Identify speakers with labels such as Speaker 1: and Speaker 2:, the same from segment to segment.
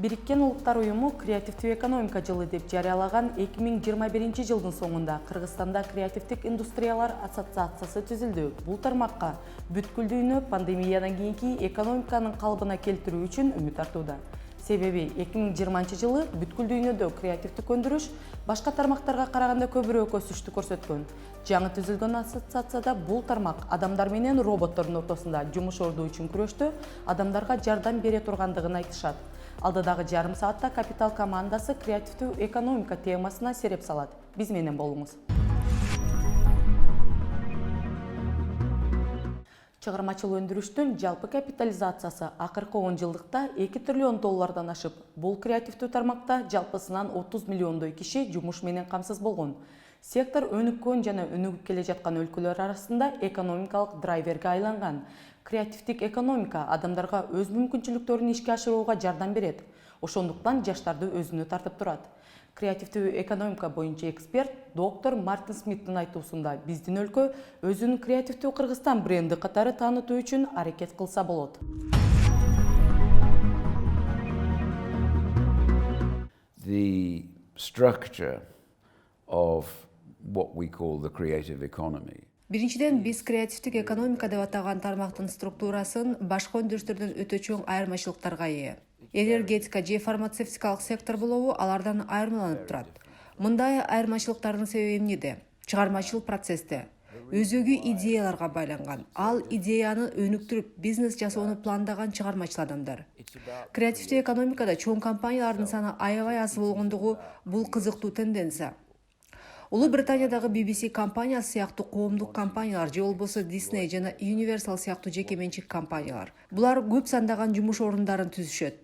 Speaker 1: Бириккен Улуттар Уюму креативдүү экономика жылы деп жарыялаган 2021 жылдын соңунда Кыргызстанда креативдик индустриялар ассоциациясы түзүлдү. Бул тармакка бүткүл дүйнө пандемиядан кийинки экономиканын калыбына келтирүү үчүн үмүт артууда. Себеби 2020 жылы бүткүл дүйнөдө креативдик өндүрүш башка тармактарга караганда көбүрөөк өсүштү көрсөткөн. Жаңы түзүлгөн ассоциацияда бул тармак адамдар менен роботтордун ортосунда жумуш орду үчүн күрөштө адамдарга жардам бере тургандыгын айтышат. Алдыдагы жарым саатта Капитал командасы креативдүү экономика темасына сереп салат. Биз менен болуңуз. Чыгармачыл өндүрүштүн жалпы капитализациясы акыркы 10 жылдыкта 2 триллион доллардан ашып, бул креативдүү тармакта жалпысынан 30 миллиондой киши жумуш менен камсыз болгон. Сектор өнүккөн жана өнүгүп келе жаткан өлкөлөр арасында экономикалык драйверге айланган. Креативдик экономика адамдарга өз мүмкүнчүлүктөрүн ишке ашырууга жардам берет. Ошондуктан жаштарды өзүнө тартып турат. Креативдүү экономика боюнча эксперт доктор Мартин Смиттин айтуусунда биздин өлкө өзүнүн креативдүү Кыргызстан бренди катары таанытуу үчүн аракет кылса болот.
Speaker 2: The structure of what we call the creative economy.
Speaker 3: Биринчиден, биз креативдик экономика деп атаган тармактын структурасын башка өндүрүштөрдөн өтө чоң айырмачылыктарга ээ. Энергетика же фармацевтикалык сектор болобу алардан айырмаланып турат. Мындай айырмачылыктардын себеби эмнеде? Чыгармачылык процессте өзөгү идеяларга байланган. Ал идеяны өнүктүрүп, бизнес жасоону пландаган чыгармачыл адамдар. Креативдүү экономикада чоң компаниялардын саны аябай аз болгондугу бул кызыктуу тенденция. Улуу Британиядагы BBC компаниясы сыяктуу коомдук компаниялар же болбосо Disney жана Universal сыяктуу жеке менчик компаниялар. Булар көп сандаган жумуш орундарын түзүшөт.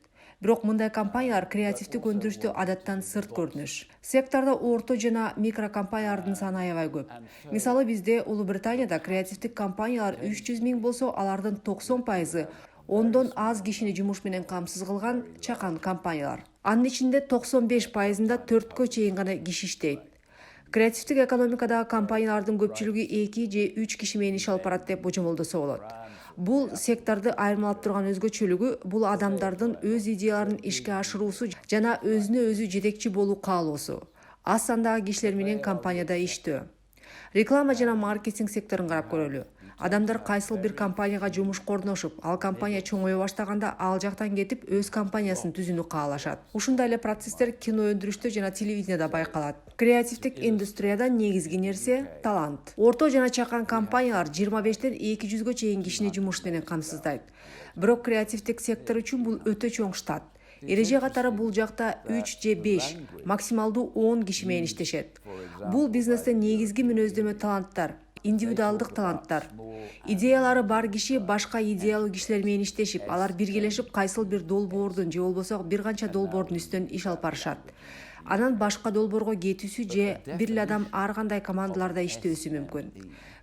Speaker 3: Бирок мындай компаниялар креативдик өндүрүштө адаттан сырт көрүнүш. Сектордо орто жана микро компаниялардын саны аябай көп. Мисалы бизде Улуу Британияда креативдик компаниялар 300 миң болсо, алардын 90% ондон аз кишини жумуш менен камсыз кылган чакан компаниялар. Анын ичинде 95%-ында 4кө чейин гана киши иштейт. Креативдик экономикадагы компаниялардын көпчүлүгү 2 же 3 киши менен иш алып барат деп божомолдосо болот. Бул секторду айырмалап турган өзгөчөлүгү бул адамдардын өз идеяларын ишке ашыруусу жана өзүнө өзү жетекчи болуу каалоосу. Аз сандагы кишилер менен компанияда иштөө. Реклама жана маркетинг секторун карап көрөлү. Адамдар кайсыл бир компанияга жумушка орношуп, ал компания чоңое баштаганда ал жактан кетип өз компаниясын түзүүнү каалашат. Ушундай эле процесстер кино өндүрүштө жана телевиденияда байкалат. Креативдик индустрияда негизги нерсе — талант. Орто жана чакан компаниялар 25-тен 200гө чейин кишини жумуш менен камсыздайт. Бирок креативдик сектор үчүн бул өтө чоң штат. Эреже катары бул жакта 3 же 5, максималдуу 10 киши менен иштешет. Бул бизнесте негизги мүнөздөмө таланттар, индивидуалдык таланттар. Идеялары бар киши башка идеялуу кишилер менен иштешип, алар биргелешип кайсыл бир долбоордун же болбосо бир канча долбоордун үстүнөн иш алып барышат. Анан башка долбоорго кетүүсү же бир эле адам ар кандай командаларда иштөөсү мүмкүн.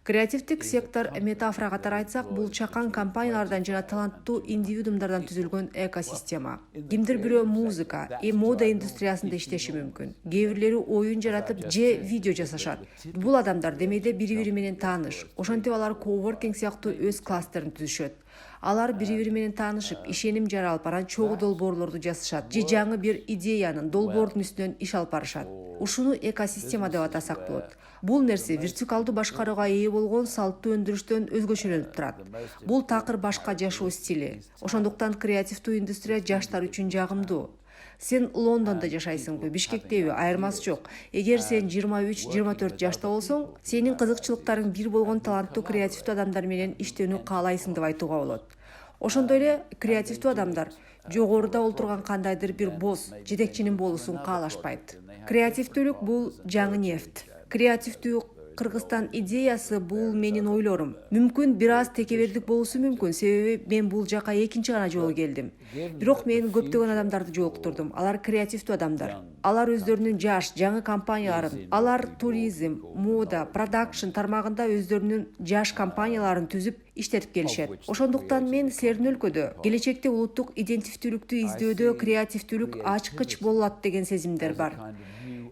Speaker 3: Креативдик сектор метафора катары айтсак, бул чакан компаниялардан жана таланттуу индивидуумдардан түзүлгөн экосистема. Кимдир бирөө музыка, мода индустриясында иштеши мүмкүн. Кээ бирлери оюн жаратып же видео жасашат. Бул адамдар демейде бири-бири менен тааныш. Ошентип алар коуворкинг сыяктуу өз кластерин түзүшөт. Алар бири-бири менен таанышып, ишеним жаралып, анан чогуу долбоорлорду жасашат же жаңы бир идеянын долбоордун үстүнөн иш алып барышат. Ушуну экосистема деп атасак болот. Бул нерсе вертикалдуу башкарууга ээ болгон салттуу өндүрүштөн өзгөчөлөнүп турат. Бул такыр башка жашоо стили. Ошондуктан креативдүү индустрия жаштар үчүн жагымдуу. Сен Лондондо жашайсыңбы, Бишкектеби, айырмасы жок. Эгер сен 23-24 жашта болсоң, сенин кызыкчылыктарың бир болгон таланттуу креативдүү адамдар менен иштөөнү каалайсың деп айтууга болот. Ошондой эле креативдүү адамдар жогоруда олтурган кандайдыр бир босс, жетекчинин болуусун каалашпайт. Креативдүүлүк бул жаңы нефть. Креативдүү Кыргызстан идеясы бул менин ойлорум. Мүмкүн бир аз текебердик болуусу мүмкүн, себеби мен бул жака экинчи гана жолу келдим. Бирок мен көптөгөн адамдарды жолуктурдум. Алар креативдүү адамдар. Алар өздөрүнүн жаш, жаңы компанияларын, алар туризм, мода, продакшн тармагында өздөрүнүн жаш компанияларын түзүп иштетип келишет. Ошондуктан мен силердин өлкөдө келечекте улуттук идентифтүүлүктү издөөдө креативдүүлүк ачкыч болот деген сезимдер бар.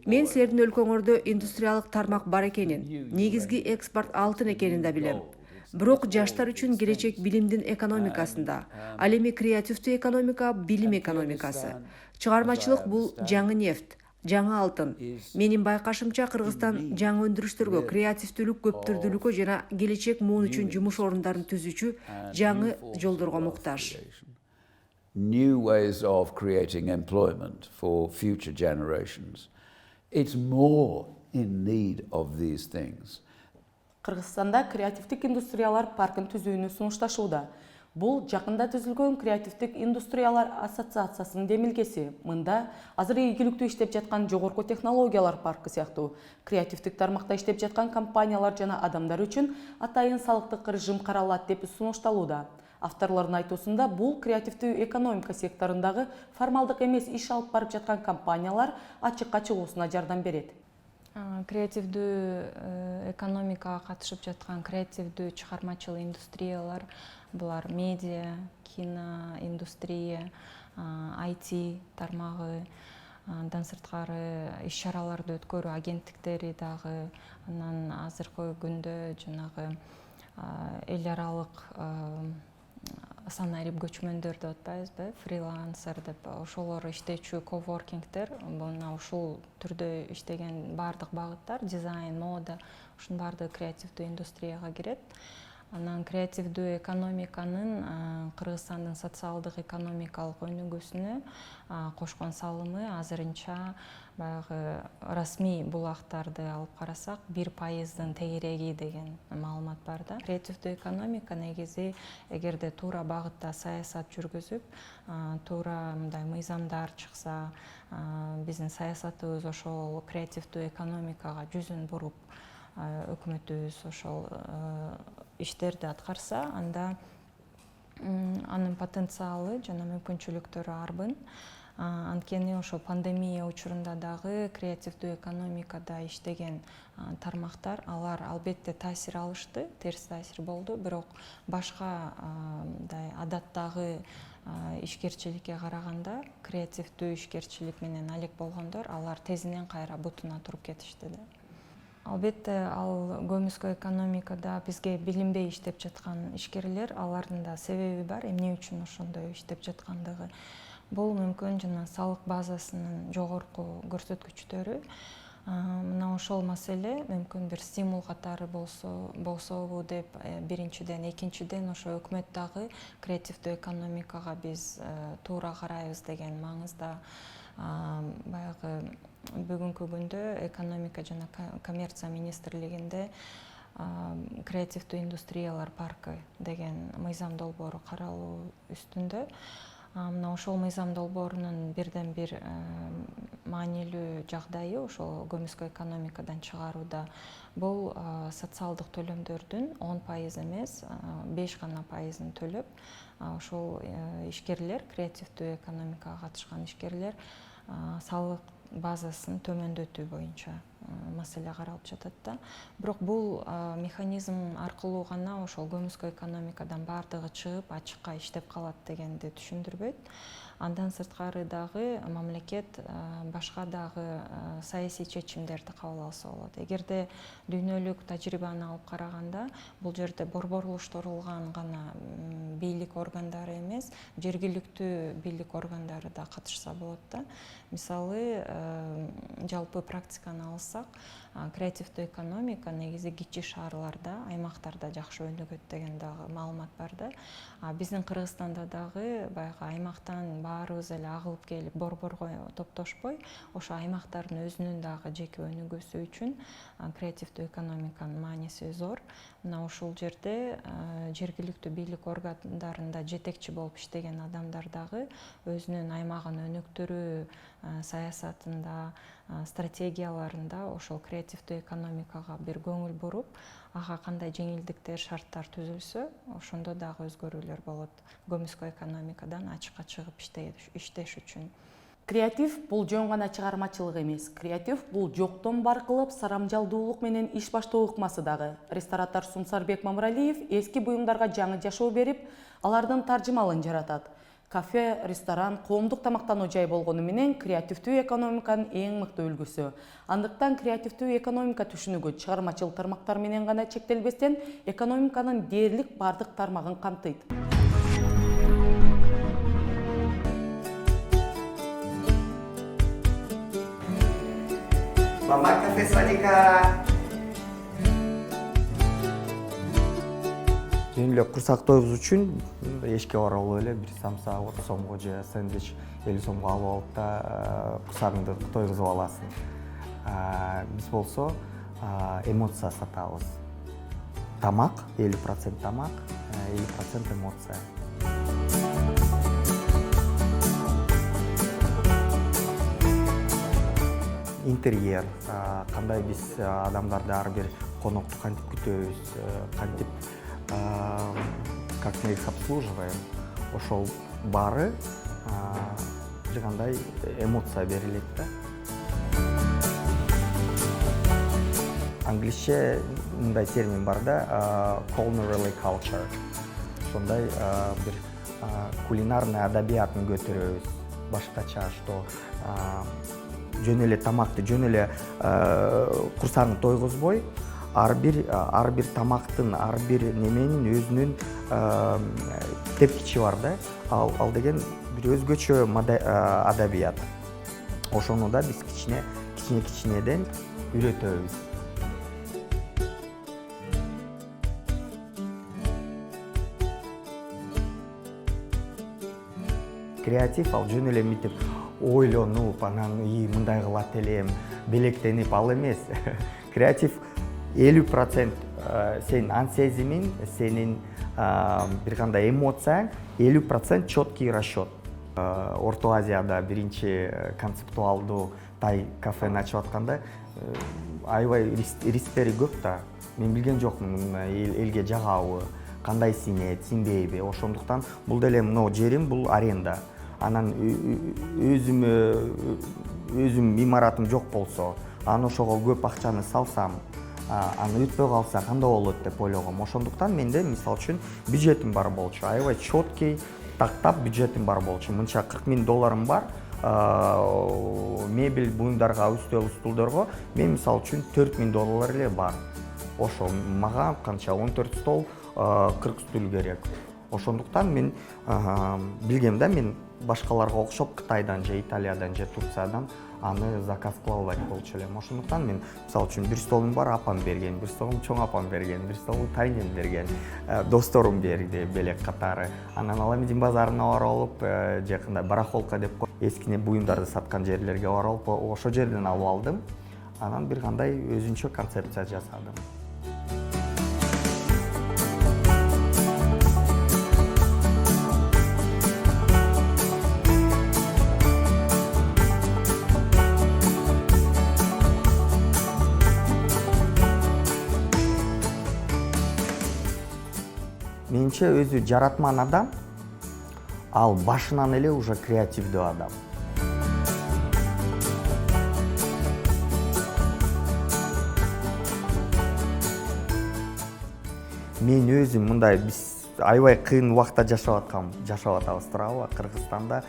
Speaker 3: Мен силердин өлкөңөрдө индустриялык тармак бар экенин, негизги экспорт алтын экенин да билем. Бирок жаштар үчүн келечек билимдин экономикасында. Ал эми креативдүү экономика билим экономикасы. Чыгармачылык бул жаңы нефть, жаңы алтын. Менин байкашымча Кыргызстан жаңы өндүрүштөргө, креативдүүлүк, көптүрдүүлүккө жана келечек муун үчүн жумуш орундарын түзүүчү жаңы жолдорго муктаж.
Speaker 2: New ways of creating employment for future generations. It's more in need of these things.
Speaker 1: Кыргызстанда креативдик индустриялар паркын түзүүнү сунушташууда. Бул жакында түзүлгөн креативдик индустриялар ассоциациясынын демилгеси. Мында азыр ийгиликтүү иштеп жаткан жогорку технологиялар паркы сыяктуу креативдик тармакта иштеп жаткан компаниялар жана адамдар үчүн атайын салыктык режим каралат деп сунушталууда. Авторлордун айтуусунда бул креативдүү экономика секторундагы формалдык эмес иш алып барып жаткан компаниялар ачыкка чыгуусуна жардам берет.
Speaker 4: Креативдүү экономикага катышып жаткан креативдүү чыгармачыл индустриялар булар медиа, кино, индустрия, IT тармагы, андан сырткары иш-чараларды өткөрүү агенттиктери дагы, анан азыркы күндө жанагы эл аралык санарип көчмөндөр деп атпайбызбы, фрилансер деп, ошолор иштечү коворкингдер, мына ушул түрдө иштеген бардык багыттар, дизайн, мода, ушунун баардыгы креативдүү индустрияга кирет. Анан креативдүү экономиканын Кыргызстандын социалдык экономикалык өнүгүүсүнө кошкон салымы азырынча баягы расмий булактарды алып карасак 1% тегереги деген маалымат бар да. Креативдүү экономика негизи эгерде туура багытта саясат жүргүзүп, туура мындай мыйзамдар чыкса, биздин саясатыбыз ошол креативдүү экономикага жүзүн буруп, өкмөтүбүз ошол иштерди аткарса, анда анын потенциалы жана мүмкүнчүлүктөрү арбын. Анткени ошо пандемия учурунда дагы креативдүү экономикада иштеген тармактар, алар албетте таасир алышты, терс таасир болду, бирок башка мындай адаттагы ишкерчиликке караганда креативдүү ишкерчилик менен алек болгондор, алар тезинен кайра бутуна туруп кетишти да. Албетте ал көмүскө экономикада бизге билинбей иштеп жаткан ишкерлер, алардын да себеби бар, эмне үчүн ошондой иштеп жаткандыгы. Бул мүмкүн жана салык базасынын жогорку көрсөткүчтөрү. Мына ошол маселе мүмкүн бир стимул катары болсобу деп биринчиден, экинчиден ошо өкмөт дагы креативдүү экономикага биз туура карайбыз деген маңызда баягы бүгүнкү күндө экономика жана коммерция министрлигинде креативдүү индустриялар паркы деген мыйзам долбоору каралуу үстүндө. Мына ошол мыйзам долбоорунун бирден бир маанилүү жагдайы ошол көмүскө экономикадан чыгарууда бул социалдык төлөмдөрдүн 10% эмес, 5 гана пайызын төлөп, ошол ишкерлер, креативдүү экономикага катышкан ишкерлер салык базасын төмөндөтүү боюнча маселе каралып жатат да. Бирок бул механизм аркылуу гана ошол көмүскө экономикадан баардыгы чыгып, ачыкка иштеп калат дегенди түшүндүрбөйт. Андан сырткары дагы мамлекет башка дагы саясий чечимдерди кабыл алса болот. Эгерде дүйнөлүк тажрыйбаны алып караганда, бул жерде борборлуштурулган гана бийлик органдары эмес, жергиликтүү бийлик органдары да катышса болот да. Мисалы, жалпы практиканы алсак, креативдүү экономика негизи кичи шаарларда, аймактарда жакшы өнүгөт деген дагы маалымат бар да. Биздин Кыргызстанда дагы баягы аймактан баарыбыз эле агылып келип борборго топтошпой, ошо аймактардын өзүнүн дагы жеке өнүгүүсү үчүн креативдүү экономиканын мааниси зор. Мына ушул жерде жергиликтүү бийлик органдарында жетекчи болуп иштеген адамдар дагы өзүнүн аймагын өнүктүрүү саясатында, стратегияларында ошол креативдүү экономикага бир көңүл буруп, ага кандай жеңилдиктер, шарттар түзүлсө, ошондо дагы өзгөрүүлөр болот. Көмүскө экономикадан ачыкка чыгып иштеш үчүн.
Speaker 1: Креатив бул жөн гана чыгармачылык эмес. Креатив бул жоктон бар кылып, сарамжалдуулук менен иш баштоо ыкмасы дагы. Ресторатор Сунсарбек Мамыралиев эски буюмдарга жаңы жашоо берип, алардын таржымалын жаратат. Кафе, ресторан, коомдук тамактануу жай болгону менен креативдүү экономиканын эң мыкты үлгүсү. Андыктан креативдүү экономика түшүнүгү чыгармачыл тармактар менен гана чектелбестен экономиканын дээрлик бардык тармагын камтыйт.
Speaker 5: Mama kafe sadika. Жеңил курсак тойгуз үчүн эшикке барып алып эле бир самса 30 сомго же сэндвич 50 сомго алып алып да курсагыңды тойгузуп аласың. Биз болсо эмоция сатабыз. Тамак 50% тамак, 50% эмоция. Интерьер, кандай биз адамдарды ар бир конокту кантип күтөбүз, кантип как мы их обслуживаем, ошол баары бир кандай эмоция берилет да. Англисче мындай термин бар да, culinary culture. Ошондой бир кулинарный адабиятын көтөрөбүз. Башкача, что жөн эле тамакты жөн эле курсагын тойгузбой, ар бир тамактын, ар бир неменин өзүнүн тепкичи бар да. Ал деген бир өзгөчө адабият. Ошону да биз кичинеден үйрөтөбүз. Креатив ал жөн эле мынтип ойлонуп, анан мындай кылат элем, белектенип ал эмес. Креатив 50% сенин ан сезимиң, сенин бир кандай эмоцияң, 50% четкий расчет. Орто Азияда биринчи концептуалдуу тай кафени ачып атканда аябай рисктери көп да. Мен билген жокмун элге жагабы, кандай сиңет, сиңбейби. Ошондуктан бул деле мына жерим бул аренда. Анан өзүм имаратым жок болсо, аны ошого көп акчаны салсам, аны өтпөй калса кандай болот деп ойлогом. Ошондуктан менде мисалы үчүн бюджетим бар болчу, аябай четкий, тактап бюджетим бар болчу. Мынча $40,000 бар, мебель буюмдарга, үстөл стулдорго мен мисалы үчүн $4,000 эле бар. Ошо мага канча 14 стол, 40 стул керек. Ошондуктан мен билгем да, мен башкаларга окшоп Кытайдан же Италиядан же Турциядан аны заказ кыла албайт болчу элем. Ошондуктан мен мисалы үчүн бир столум бар, апам берген, бир столум чоң апам берген, бир столум тайнем берген, досторум берди белек катары. Анан Аламедин базарына барып алып, же кандай барахолка деп эскине буюмдарды саткан жерлерге барып алып, ошол жерден алып алдым. Анан бир кандай өзүнчө концепция жасадым. Менимче өзү жаратман адам, ал башынан эле уже креативдүү адам. Мен өзүм мындай биз аябай кыйын убакта жашап атабыз туурабы? Кыргызстанда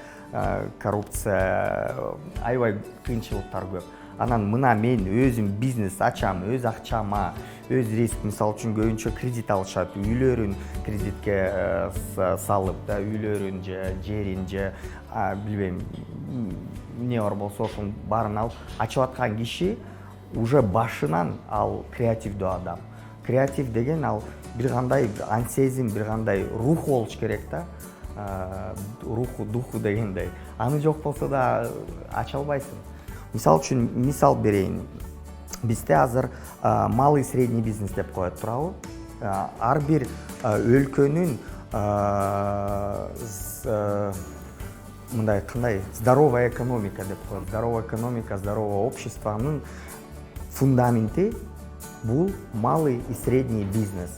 Speaker 5: коррупция, аябай кыйынчылыктар көп. Анан мына мен өзүм бизнес ачам, өз акчама, өз риск, мисалы үчүн көбүнчө кредит алышат, үйлөрүн кредитке салып, да, үйлөрүн же жерин же билбейм, эмне бар болсо ошонун баарын алып ачып аткан киши уже башынан ал креативдүү адам. Креатив деген ал бир кандай ансезим, бир кандай рух болуш керек да. Руху, духу дегендей. Аны жок болсо да ача албайсың. Мисал үчүн мисал берейин. Бизде азыр малый средний бизнес деп коет туурабы? Ар бир өлкөнүн мындай кандай здоровая экономика деп коет. Здоровая экономика, здоровое обществонун фундаменти бул малый и средний бизнес.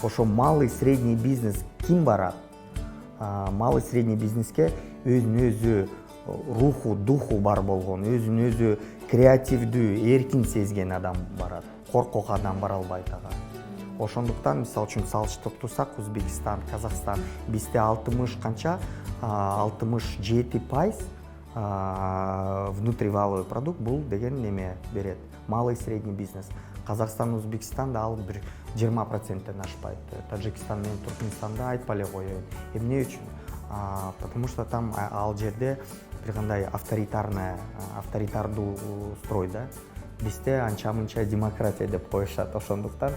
Speaker 5: Ошо малый средний бизнес ким барат? Малый средний бизнеске өзүнүн өзү руху, духу бар болгон, өзүнүн өзү креативдүү, эркин сезген адам барат. Коркок адам бара албайт ага. Ошондуктан мисалы үчүн салыштырып турсак, Өзбекстан, Казакстан бизде 60 канча 67% внутриваловый продукт бул деген неме берет. Малый и средний бизнес. Казакстан, Өзбекстанда ал бир 20%-тен ашпайт. Таджикстан менен Туркменстанда айтпай эле коеюн. Эмне үчүн? Потому что там ал жерде бир кандай авторитардуу строй да. Бизде анча-мынча демократия деп коюшат. Ошондуктан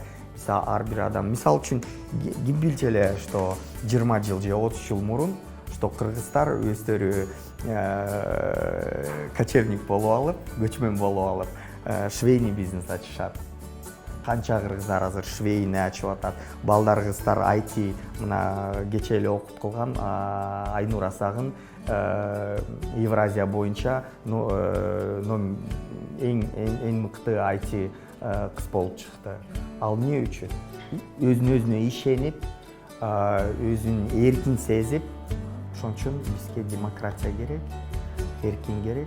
Speaker 5: ар бир адам, мисалы үчүн ким билчү эле, что 20 жыл же 30 жыл мурун, что кыргыздар өздөрү кочевник болуп алып, көчмөн болуп алып, швейный бизнес ачышат. Канча кыргыздар азыр швейный ачып атат. Балдар кыздар IT мына кече эле окуп калган Айнур Асагын Евразия боюнча эң мыкты IT кыз болуп чыкты. Ал эмне үчүн? Өзүнө ишенип, өзүн эркин сезип, ошон үчүн бизге демократия керек, эркин керек.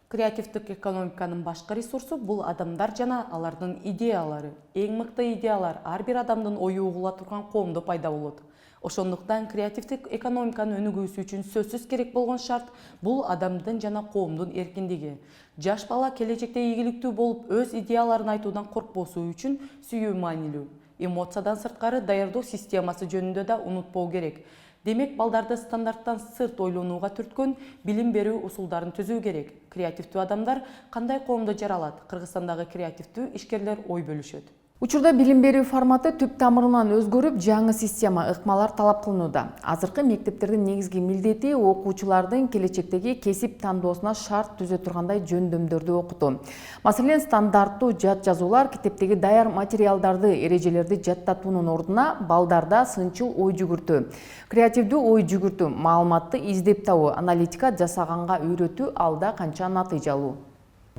Speaker 1: Креативдик экономиканын башкы ресурсу бул адамдар жана алардын идеялары. Эң мыкты идеялар ар бир адамдын ою угула турган коомдо пайда болот. Ошондуктан креативдик экономиканы өнүгүүсү үчүн сөзсүз керек болгон шарт бул адамдын жана коомдун эркиндиги. Жаш бала келечекте ийгиликтүү болуп өз идеяларын айтуудан коркпосу үчүн сүйүү маанилүү. Эмоциядан сырткары даярдоо системасы жөнүндө да унутпоо керек. Демек, балдарды стандарттан сырт ойлонууга түрткөн билим берүү усулдарын түзүү керек. Креативдүү адамдар кандай коомдо жаралат? Кыргызстандагы креативдүү ишкерлер ой бөлүшөт.
Speaker 6: Учурда билим берүү форматы түп тамырынан өзгөрүп, жаңы система ыкмалар талап кылынууда. Азыркы мектептердин негизги милдети окуучулардын келечектеги кесип тандоосуна шарт түзө тургандай жөндөмдөрдү окутуу. Маселен, стандарттуу жат жазуулар, китептеги даяр материалдарды, эрежелерди жаттатуунун ордуна балдарда сынчыл ой жүгүртүү, креативдүү ой жүгүртүү, маалыматты издеп табуу, аналитика жасаганга үйрөтүү алда канча натыйжалуу.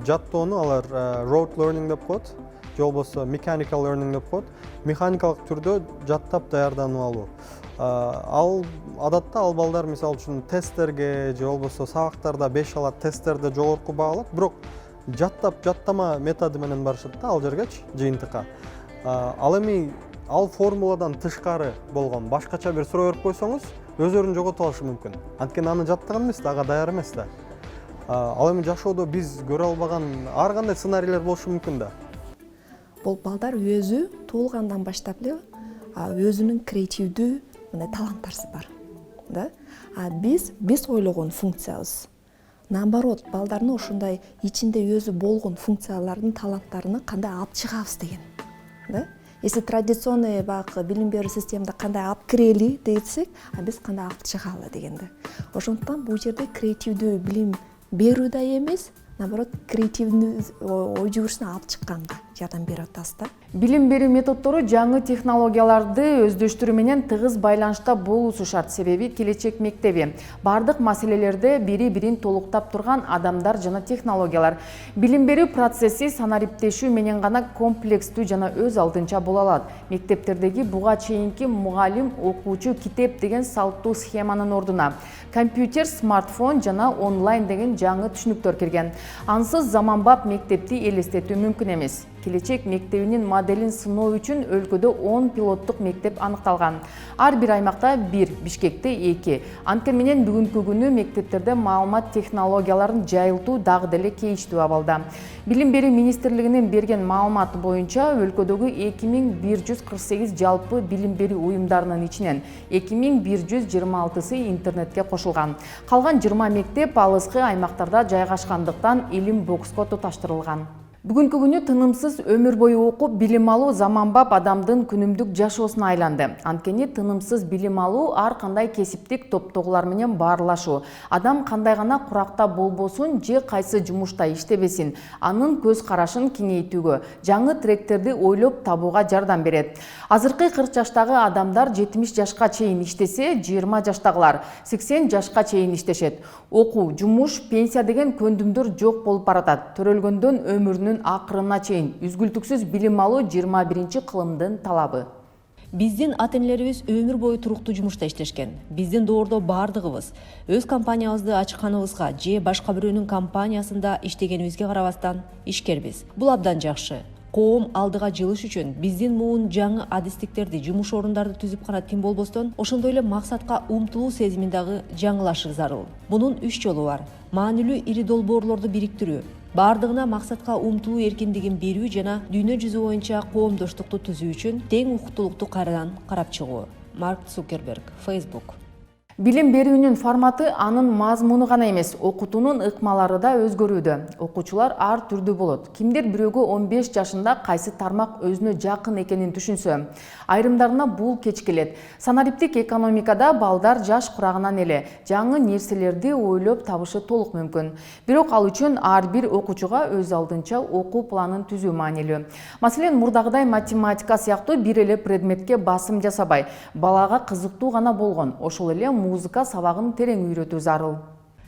Speaker 7: Жаттоону алар rote learning деп коет. Же болбосо mechanical learning деп коет. Механикалык түрдө жаттап даярданып алуу. Ал адатта ал балдар мисалы үчүн тесттерге же болбосо сабактарда 5 алат, тесттерде жогорку баа алат, бирок жаттама методу менен барышат да ал жергечи жыйынтыкка. Ал эми ал формуладан тышкары болгон башкача бир суроо берип койсоңуз, өздөрүн жоготуп алышы мүмкүн. Анткени аны жаттаган эмес да, ага даяр эмес да. Ал эми жашоодо биз көрө албаган ар кандай сценарийлер болушу мүмкүн да.
Speaker 8: Бул балдар өзү туулгандан баштап эле өзүнүн креативдүү мындай таланттары бар. Да? Биз ойлогон функциябыз. Наоборот, балдардын ошондой ичинде өзү болгон функциялардын таланттарын кандай алып чыгабыз деген. Да? Если традиционный баягы билим берүү системада кандай алып кирели десек, биз кандай алып чыгалы дегенде. Ошондуктан бул жерде креативдүү билим берүү да эмес, наоборот, креативдүү ой жүгүрүшүнө алып чыкканга жардам берип атабыз да.
Speaker 6: Билим берүү методдору жаңы технологияларды өздөштүрүү менен тыгыз байланышта болуусу шарт. Себеби келечек мектеби бардык маселелерде бири-бирин толуктап турган адамдар жана технологиялар. Билим берүү процесси санариптешүү менен гана комплекстүү жана өз алдынча боло алат. Мектептердеги буга чейинки мугалим, окуучу, китеп деген салттуу схеманын ордуна компьютер, смартфон жана онлайн деген жаңы түшүнүктөр кирген. Ансыз заманбап мектепти элестетүү мүмкүн эмес. Келечек мектебинин моделин сыноо үчүн өлкөдө 10 пилоттук мектеп аныкталган. Ар бир аймакта 1, Бишкекте 2. Анткени менен бүгүнкү күнү мектептерде маалымат технологияларын жайылтуу дагы деле кейиштүү абалда. Билим берүү министрлигинин берген маалыматы боюнча өлкөдөгү 2148 жалпы билим берүү уюмдарынын ичинен 2126сы интернетке кошулган. Калган 20 мектеп алыскы аймактарда жайгашкандыктан илим бокско туташтырылган. Бүгүнкү күнү тынымсыз өмүр бою окуп билим алуу заманбап адамдын күнүмдүк жашоосуна айланды. Анткени тынымсыз билим алуу ар кандай кесиптик топтогулар менен баарлашуу. Адам кандай гана куракта болбосун же кайсы жумушта иштебесин, анын көз карашын кеңейтүүгө, жаңы тректерди ойлоп табууга жардам берет. Азыркы 40 жаштагы адамдар 70 жашка чейин иштесе, 20 жаштагылар 80 жашка чейин иштешет. Окуу, жумуш, пенсия деген көндүмдөр жок болуп баратат. Төрөлгөндөн өмүрүнүн акырына чейин үзгүлтүксүз билим алуу 21-кылымдын талабы.
Speaker 9: Биздин ата-энелерибиз өмүр бою туруктуу жумушта иштешкен. Биздин доордо бардыгыбыз өз компаниябызды ачканыбызга же башка бирөөнүн компаниясында иштегенибизге карабастан ишкербиз. Бул абдан жакшы. Коом алдыга жылыш үчүн биздин муун жаңы адистиктерди, жумуш орундарды түзүп гана тим болбостон, ошондой эле максатка умтулуу сезимин дагы жаңылашы зарыл. Мунун 3 жолу бар. Маанилүү ири долбоорлорду бириктирүү, бардыгына максатка умтулуу эркиндигин берүү жана дүйнө жүзү боюнча коомдоштукту түзүү үчүн тең укуктуулукту кайрадан карап чыгуу. Марк Цукерберг, Facebook.
Speaker 6: Билим берүүнүн форматы анын мазмуну гана эмес, окутуунун ыкмалары да өзгөрүүдө. Окуучулар ар түрдүү болот. Кимдир бирөөгө 15 жашында кайсы тармак өзүнө жакын экенин түшүнсө, айрымдарына бул кеч келет. Санариптик экономикада балдар жаш курагынан эле жаңы нерселерди ойлоп табышы толук мүмкүн. Бирок ал үчүн ар бир окуучуга өз алдынча окуу планын түзүү маанилүү. Маселен, мурдагыдай математика сыяктуу бир эле предметке басым жасабай, балага кызыктуу гана болгон, ошол эле музыка сабагын терең үйрөтүү зарыл.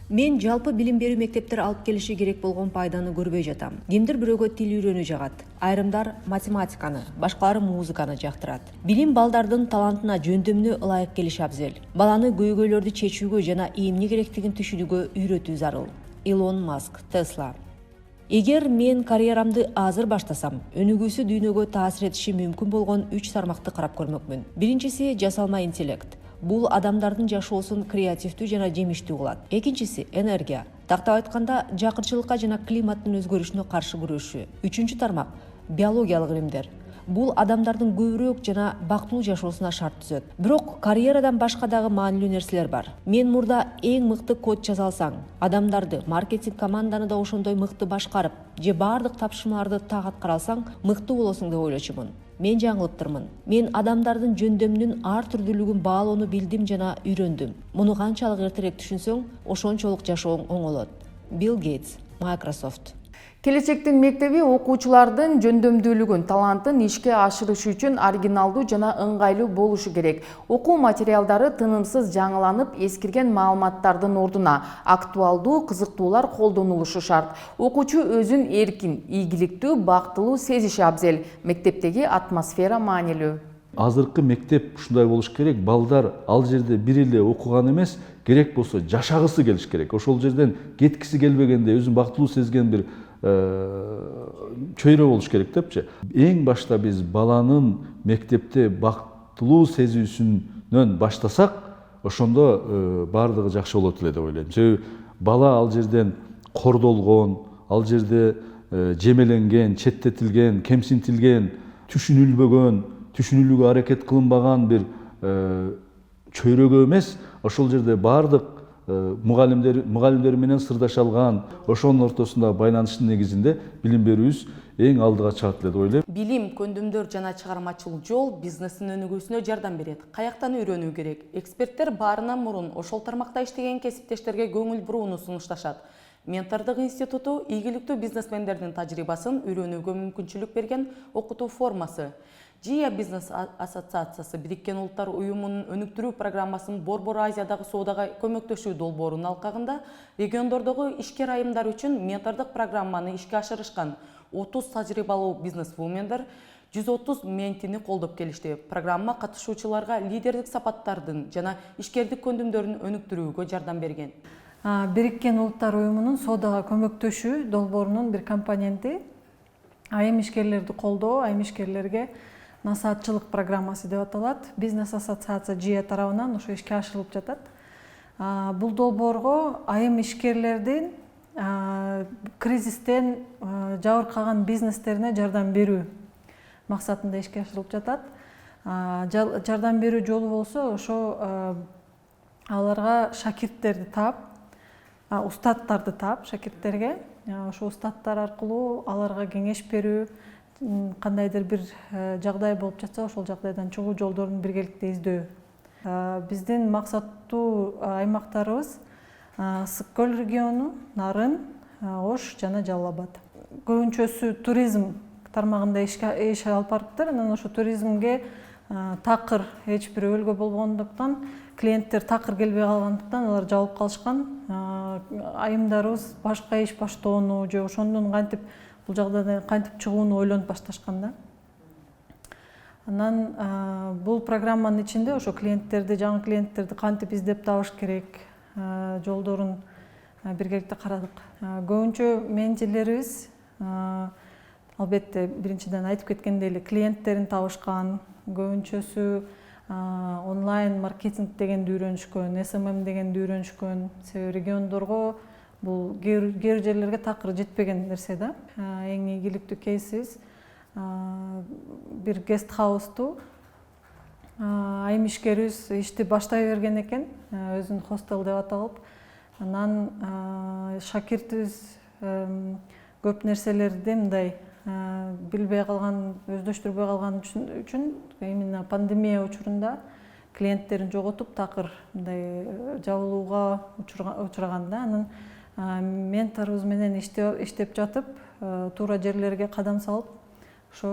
Speaker 9: Мен жалпы билим берүү мектептер алып келиши керек болгон пайданы көрбөй жатам. Кимдир бирөөгө тил үйрөнүү жагат. Айрымдар математиканы, башкалары музыканы жактырат. Билим балдардын талантына, жөндөмүнө ылайык келиши абзел. Баланы көйгөйлөрдү чечүүгө жана эмне керектигин түшүнүүгө үйрөтүү зарыл. Илон Маск, Tesla. Эгер мен карьерамды азыр баштасам, өнүгүүсү дүйнөгө таасир этиши мүмкүн болгон 3 тармакты карап көрмөкмүн. Биринчиси жасалма интеллект. Бул адамдардын жашоосун креативдүү жана жемиштүү кылат. Экинчиси энергия. Тактап айтканда, жакырчылыкка жана климаттын өзгөрүшүнө каршы күрөшүү. Үчүнчү тармак биологиялык илимдер. Бул адамдардын көбүрөөк жана бактылуу жашоосуна шарт түзөт. Бирок карьерадан башка дагы маанилүү нерселер бар. Мен мурда эң мыкты код жаза алсаң, адамдарды, маркетинг команданы да ошондой мыкты башкарып, же бардык тапшырмаларды так аткара алсаң, мыкты болосуң деп ойлочумун. Мен жаңылыптырмын. Мен адамдардын жөндөмүнүн ар түрдүүлүгүн баалоону билдим жана үйрөндүм. Муну канчалык эртерээк түшүнсөң, ошончолук жашооң оңолот. Билл Гейтс, Microsoft.
Speaker 6: Келечектин мектеби окуучулардын жөндөмдүүлүгүн, талантын ишке ашырышы үчүн оригиналдуу жана ыңгайлуу болушу керек. Окуу материалдары тынымсыз жаңыланып, эскирген маалыматтардын ордуна актуалдуу, кызыктуулар колдонулушу шарт. Окуучу өзүн эркин, ийгиликтүү, бактылуу сезиши абзел. Мектептеги атмосфера маанилүү.
Speaker 10: Азыркы мектеп ушундай болуш керек. Балдар ал жерде бир эле окуган эмес, керек болсо жашагысы келиш керек. Ошол жерден кеткиси келбегенде, өзүн бактылуу сезген бир чөйрө болуш керек депчи. Эң башта биз баланын мектепте бактылуу сезүүсүнөн баштасак, ошондо бардыгы жакшы болот эле деп ойлойм. Себеби бала ал жерден кордолгон, ал жерде жемеленген, четтетилген, кемсинтилген, түшүнүлбөгөн, түшүнүлүүгө аракет кылынбаган бир чөйрөгө эмес, ошол жерде бардык мугалимдер менен сырдаша алган, ошонун ортосунда байланыштын негизинде билим берүүбүз эң алдыга чыгат эле деп ойлойм.
Speaker 1: Билим, көндүмдөр жана чыгармачыл жол бизнестин өнүгүүсүнө жардам берет. Каяктан үйрөнүү керек? Эксперттер баарынан мурун ошол тармакта иштеген кесиптештерге көңүл бурууну сунушташат. Ментордук институту ийгиликтүү бизнесмендердин тажрыйбасын үйрөнүүгө мүмкүнчүлүк берген окутуу формасы. ЖИА бизнес ассоциациясы Бириккен Улуттар уюмунун өнүктүрүү программасынын Борбор Азиядагы соодага көмөктөшүү долбоорунун алкагында региондордогу ишкер айымдар үчүн ментордук программаны ишке ашырышкан 30 тажрыйбалуу бизнес-вумендер 130 ментини колдоп келишти. Программа катышуучуларга лидердик сапаттардын жана ишкердик көндүмдөрүн өнүктүрүүгө жардам берген.
Speaker 11: Бириккен Улуттар уюмунун соодага көмөктөшүү долбоорунун бир компоненти айым ишкерлерди колдоо, айым ишкерлерге насаатчылык программасы деп аталат. Бизнес ассоциация ЖИА тарабынан ошо ишке ашырылып жатат. Бул долбоорго айым ишкерлердин кризистен жабыркаган бизнестерине жардам берүү максатында ишке ашырылып жатат. Жардам берүү жолу болсо ошо аларга шакирттерди таап, устаттарды таап шакирттерге, ошо устаттар аркылуу аларга кеңеш берүү, кандайдыр бир жагдай болуп жатса, ошол жагдайдан чыгуу жолдорун биргеликте издөө. Биздин максаттуу аймактарыбыз Ысык көл региону, Нарын, Ош жана Жалал Абад. Көбүнчөсү туризм тармагында иш алып барыптыр. Анан ошо туризмге такыр эч бир өлкө болгондуктан, клиенттер такыр келбей калгандыктан алар жабылып калышкан. Айымдарыбыз башка иш баштоону же ошондон кантип бул жагдайдан кантип чыгууну ойлонуп башташкан да. Анан бул программанын ичинде ошо клиенттерди, жаңы клиенттерди кантип издеп табыш керек жолдорун биргеликте карадык. Көбүнчө менеджерлерибиз албетте биринчиден айтып кеткендей эле клиенттерин табышкан, көбүнчөсү онлайн маркетинг дегенди үйрөнүшкөн, SMM дегенди үйрөнүшкөн. Себеби региондорго бул кээ жерлерге такыр жетпеген нерсе да. Эң ийгиликтүү кейсибиз бир гест хаусту айым ишкерибиз ишти баштай берген экен, өзүн хостел деп аталып. Анан шакиртибиз көп нерселерди мындай билбей калган, өздөштүрбөй калган үчүн именно пандемия учурунда клиенттерин жоготуп такыр мындай жабылууга учураган да. Анан менторубуз менен иштеп жатып, туура жерлерге кадам салып, ошо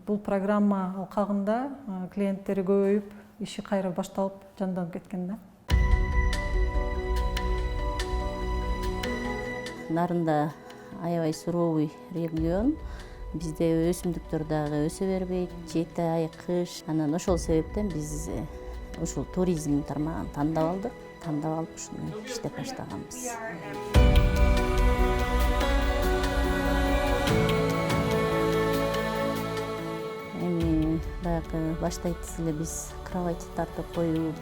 Speaker 11: бул программа алкагында клиенттери көбөйүп, иши кайра башталып, жанданып кеткен да.
Speaker 12: Нарында аябай суровый регион. Бизде өсүмдүктөр дагы өсө бербейт, 7 ай кыш. Анан ошол себептен биз ушул туризм тармагын тандап алдык. Тандап алып ушуну иштеп баштаганбыз. Эми баягы башта айттыңыз эле биз кровать тартып коюп,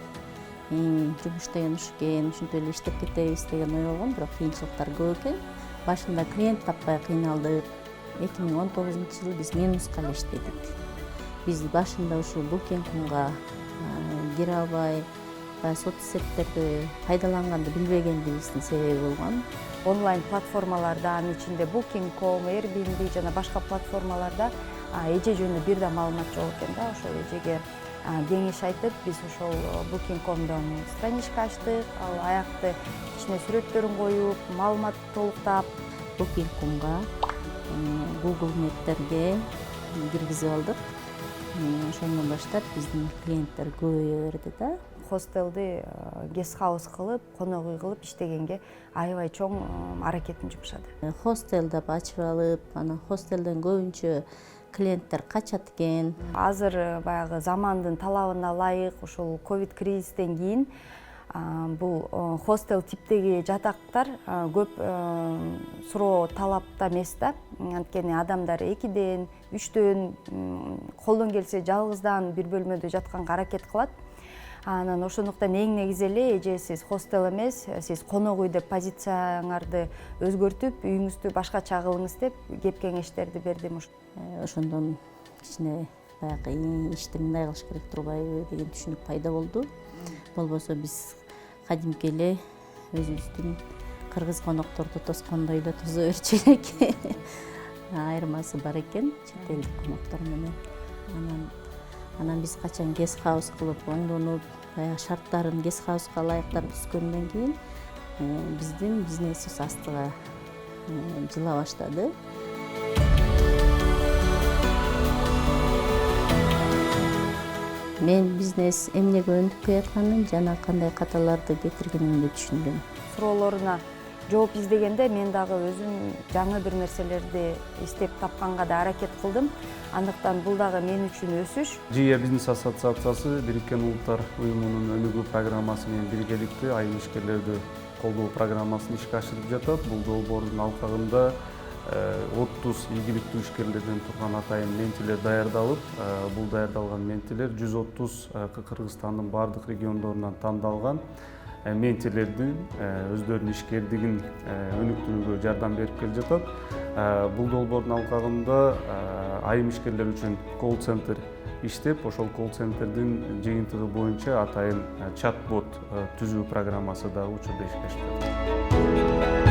Speaker 12: жумуштан ушкен, ушинтип эле иштеп кетебиз деген ой болгон, бирок кыйынчылыктар көп экен. Башында клиент таппай кыйналдык. 2019 биз минуска эле иштедик. Биз башында ушул Booking.com'га кире албай, соцсеттерди пайдаланганды билбегендигибиздин себеби болгон.
Speaker 9: Онлайн платформаларда, анын ичинде Booking.com, Airbnb жана башка платформаларда эже жөнүндө бир да маалымат жок экен да. Ошол эжеге кеңеш айтып, биз ошол Booking.com'дон страничка ачтык. Ал аякты ичине сүрөттөрүн коюп, маалымат толуктап,
Speaker 12: Booking.com'га, Google Map'терге киргизип алдык. Ошондон баштап биздин клиенттер көбөйө берди да.
Speaker 9: Хостелди гест хаус кылып, конок үй кылып иштегенге аябай чоң аракетин жумшады.
Speaker 12: Хостел деп ачып алып, анан хостелден көбүнчө клиенттер качат экен.
Speaker 9: Азыр баягы замандын талабына ылайык, ушул ковид кризистен кийин бул хостел типтеги жатактар көп суроо талапта эмес да. Анткени адамдар 2ден, 3дөн, колдон келсе жалгыздан бир бөлмөдө жатканга аракет кылат. Анан ошондуктан эң негизи эле эже сиз хостел эмес, сиз конок үй деп позицияңарды өзгөртүп, үйүңүздү башкача кылыңыз деп кеп кеңештерди бердим.
Speaker 12: Ошондон кичине баягы ишти мындай кылыш керек турбайбы деген түшүнүк пайда болду. Болбосо биз кадимки эле өзүбүздүн кыргыз конокторду тоскондой эле тозо берчү элек. Айырмасы бар экен чет элдик коноктор менен. Анан биз качан гест хаус кылып оңдонуп, баягы шарттарын гест хауска ылайыктап түзгөндөн кийин биздин бизнесибиз астыга жыла баштады. Мен бизнес эмнеге өнүкүп жатканын жана кандай каталарды кетиргенимди түшүндүм.
Speaker 9: Суроолоруна жооп издегенде мен дагы өзүм жаңы бир нерселерди издеп тапканга да аракет кылдым. Андыктан бул дагы мен үчүн өсүш.
Speaker 13: ЖИА бизнес ассоциациясы Бириккен Улуттар уюмунун өнүгүү программасы менен биргеликте айым ишкерлерди колдоо программасын ишке ашырып жатат. Бул долбоордун алкагында 30 ийгиликтүү ишкерлерден турган атайын ментилер даярдалып, бул даярдалган ментилер 130 Кыргызстандын бардык региондорунан тандалган ментилердин өздөрүнүн ишкердигин өнүктүрүүгө жардам берип келе жатат. Бул долбоордун алкагында айым ишкерлер үчүн колл-центр иштеп, ошол колл-центрдин жыйынтыгы боюнча атайын чат-бот түзүү программасы да учурда ишке ашырылат.